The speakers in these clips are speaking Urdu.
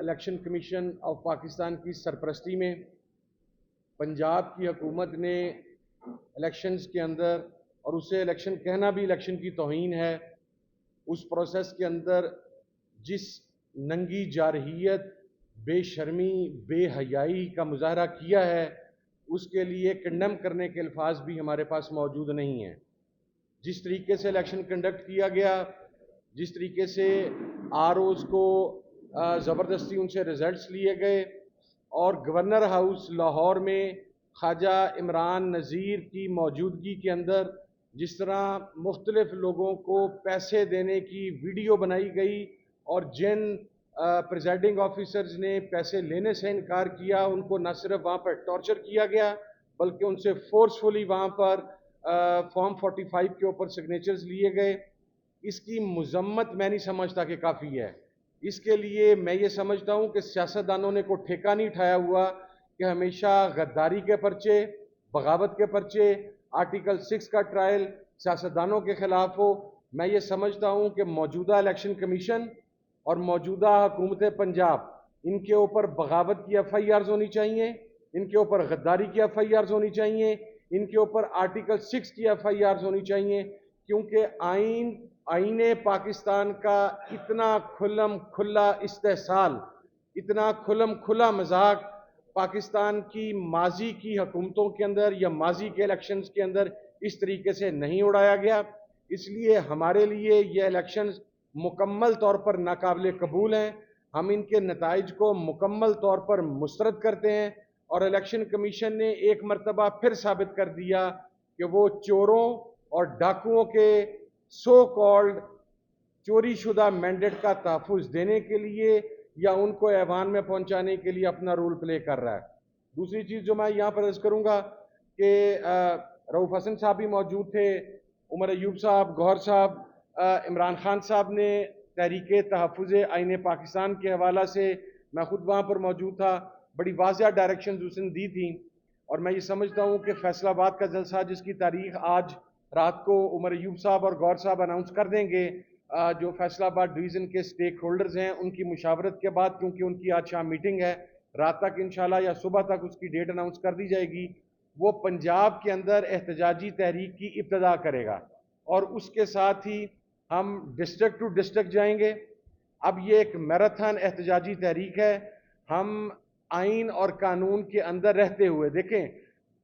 الیکشن کمیشن آف پاکستان کی سرپرستی میں پنجاب کی حکومت نے الیکشنز کے اندر، اور اسے الیکشن کہنا بھی الیکشن کی توہین ہے، اس پروسیس کے اندر جس ننگی جارحیت، بے شرمی، بے حیائی کا مظاہرہ کیا ہے، اس کے لیے کنڈیم کرنے کے الفاظ بھی ہمارے پاس موجود نہیں ہیں۔ جس طریقے سے الیکشن کنڈکٹ کیا گیا، جس طریقے سے آر اوز کو زبردستی ان سے ریزلٹس لیے گئے، اور گورنر ہاؤس لاہور میں خواجہ عمران نذیر کی موجودگی کے اندر جس طرح مختلف لوگوں کو پیسے دینے کی ویڈیو بنائی گئی، اور جن پریزائڈنگ آفیسرز نے پیسے لینے سے انکار کیا، ان کو نہ صرف وہاں پر ٹارچر کیا گیا بلکہ ان سے فورسفلی وہاں پر فارم 45 کے اوپر سگنیچرز لیے گئے۔ اس کی مذمت میں نہیں سمجھتا کہ کافی ہے۔ اس کے لیے میں یہ سمجھتا ہوں کہ سیاستدانوں نے کوئی ٹھیکہ نہیں اٹھایا ہوا کہ ہمیشہ غداری کے پرچے، بغاوت کے پرچے، آرٹیکل 6 کا ٹرائل سیاستدانوں کے خلاف ہو۔ میں یہ سمجھتا ہوں کہ موجودہ الیکشن کمیشن اور موجودہ حکومت پنجاب، ان کے اوپر بغاوت کی ایف آئی آرز ہونی چاہیے، ان کے اوپر غداری کی ایف آئی آرز ہونی چاہیے، ان کے اوپر آرٹیکل 6 کی ایف آئی آرز ہونی چاہیے، کیونکہ آئین پاکستان کا اتنا کھلم کھلا استحصال، اتنا کھلم کھلا مذاق پاکستان کی ماضی کی حکومتوں کے اندر یا ماضی کے الیکشنز کے اندر اس طریقے سے نہیں اڑایا گیا۔ اس لیے ہمارے لیے یہ الیکشنز مکمل طور پر ناقابل قبول ہیں۔ ہم ان کے نتائج کو مکمل طور پر مسترد کرتے ہیں، اور الیکشن کمیشن نے ایک مرتبہ پھر ثابت کر دیا کہ وہ چوروں اور ڈاکوؤں کے سو کالڈ چوری شدہ مینڈیٹ کا تحفظ دینے کے لیے یا ان کو ایوان میں پہنچانے کے لیے اپنا رول پلے کر رہا ہے۔ دوسری چیز جو میں یہاں پر عرض کروں گا کہ رؤوف حسن صاحب بھی موجود تھے، عمر ایوب صاحب، گوہر صاحب، عمران خان صاحب نے تحریک تحفظ آئین پاکستان کے حوالہ سے، میں خود وہاں پر موجود تھا، بڑی واضح ڈائریکشنز اس نے دی تھیں، اور میں یہ سمجھتا ہوں کہ فیصل آباد کا جلسہ جس کی تاریخ آج رات کو عمر ایوب صاحب اور گوہر صاحب اناؤنس کر دیں گے، جو فیصل آباد ڈویژن کے سٹیک ہولڈرز ہیں، ان کی مشاورت کے بعد، کیونکہ ان کی آج شام میٹنگ ہے، رات تک انشاءاللہ یا صبح تک اس کی ڈیٹ اناؤنس کر دی جائے گی، وہ پنجاب کے اندر احتجاجی تحریک کی ابتدا کرے گا، اور اس کے ساتھ ہی ہم ڈسٹرکٹ ٹو ڈسٹرکٹ جائیں گے۔ اب یہ ایک میراتھن احتجاجی تحریک ہے۔ ہم آئین اور قانون کے اندر رہتے ہوئے، دیکھیں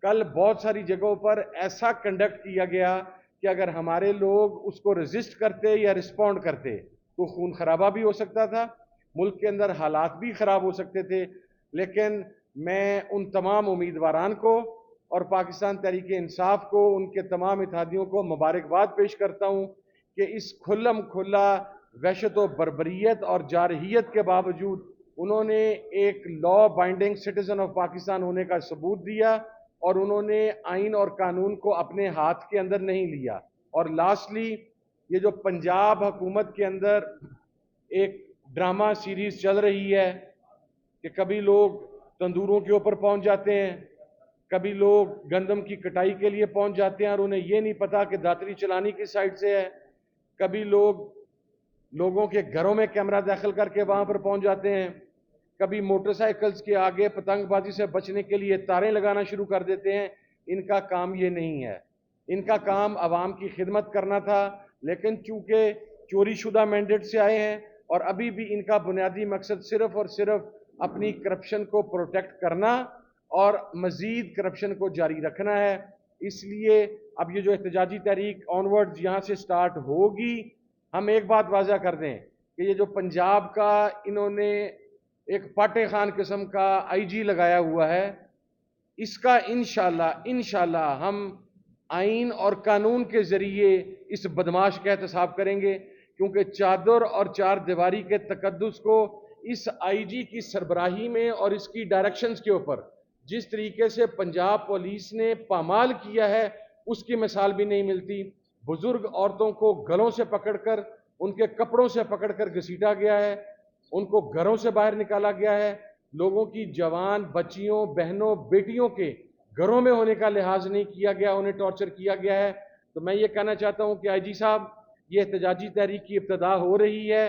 کل بہت ساری جگہوں پر ایسا کنڈکٹ کیا گیا کہ اگر ہمارے لوگ اس کو ریزسٹ کرتے یا رسپونڈ کرتے تو خون خرابہ بھی ہو سکتا تھا، ملک کے اندر حالات بھی خراب ہو سکتے تھے، لیکن میں ان تمام امیدواران کو اور پاکستان تحریک انصاف کو، ان کے تمام اتحادیوں کو مبارکباد پیش کرتا ہوں کہ اس کھلم کھلا وحشت و بربریت اور جارحیت کے باوجود انہوں نے ایک لا بائنڈنگ سٹیزن آف پاکستان ہونے کا ثبوت دیا، اور انہوں نے آئین اور قانون کو اپنے ہاتھ کے اندر نہیں لیا۔ اور لاسٹلی، یہ جو پنجاب حکومت کے اندر ایک ڈرامہ سیریز چل رہی ہے کہ کبھی لوگ تندوروں کے اوپر پہنچ جاتے ہیں، کبھی لوگ گندم کی کٹائی کے لیے پہنچ جاتے ہیں اور انہیں یہ نہیں پتا کہ داتری چلانی کی سائڈ سے ہے، کبھی لوگوں کے گھروں میں کیمرہ داخل کر کے وہاں پر پہنچ جاتے ہیں، کبھی موٹر سائیکلز کے آگے پتنگ بازی سے بچنے کے لیے تاریں لگانا شروع کر دیتے ہیں۔ ان کا کام یہ نہیں ہے، ان کا کام عوام کی خدمت کرنا تھا، لیکن چونکہ چوری شدہ مینڈیٹ سے آئے ہیں اور ابھی بھی ان کا بنیادی مقصد صرف اور صرف اپنی کرپشن کو پروٹیکٹ کرنا اور مزید کرپشن کو جاری رکھنا ہے، اس لیے اب یہ جو احتجاجی تحریک آنورڈز یہاں سے سٹارٹ ہوگی، ہم ایک بات واضح کر دیں کہ یہ جو پنجاب کا انہوں نے ایک پاٹے خان قسم کا آئی جی لگایا ہوا ہے، اس کا انشاءاللہ ہم آئین اور قانون کے ذریعے اس بدماش کا احتساب کریں گے، کیونکہ چادر اور چار دیواری کے تقدس کو اس آئی جی کی سربراہی میں اور اس کی ڈائریکشنز کے اوپر جس طریقے سے پنجاب پولیس نے پامال کیا ہے، اس کی مثال بھی نہیں ملتی۔ بزرگ عورتوں کو گلوں سے پکڑ کر، ان کے کپڑوں سے پکڑ کر گھسیٹا گیا ہے، ان کو گھروں سے باہر نکالا گیا ہے، لوگوں کی جوان بچیوں، بہنوں، بیٹیوں کے گھروں میں ہونے کا لحاظ نہیں کیا گیا، انہیں ٹارچر کیا گیا ہے۔ تو میں یہ کہنا چاہتا ہوں کہ آئی جی صاحب، یہ احتجاجی تحریک کی ابتدا ہو رہی ہے،